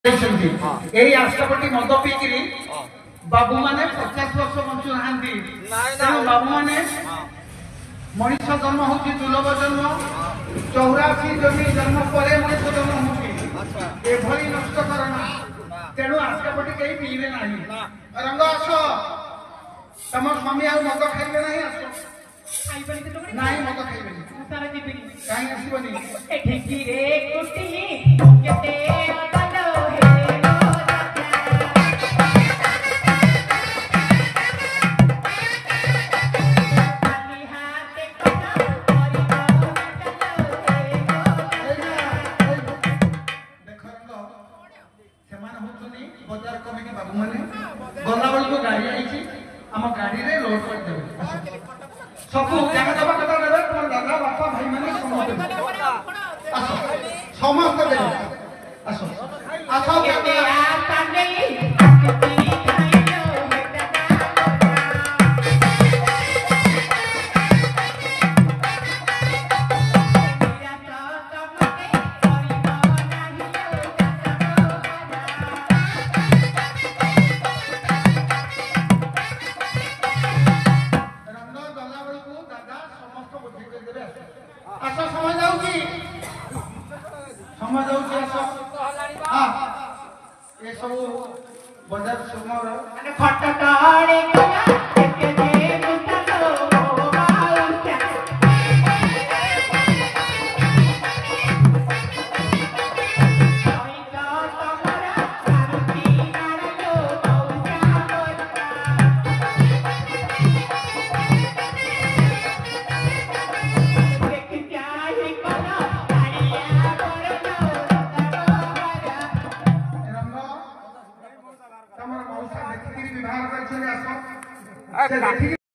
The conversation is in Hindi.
এই রাষ্ট্রপতি মদ পিকি বাবু মানে 50 वर्ष बंचु ना बाबू मैंने मनीष जन्म हूँ दुर्लभ जन्म 84 जमी जन्म पर मनीष जन्म हूँ नष्ट करना तेणु राष्ट्रपति कहीं पीबे ना रंग आस तुम स्वामी आ मद खाइबे ना मद खाइबे कहीं आसबनी बजार कमिटी बाबू मैंने गला बेलू गाड़ी आई आम गाड़ी में लोड करदे सब जगह दबा कथा देवे तुम दादा बापा भाई मैंने समस्त देवे आस बजार सुमर देखिए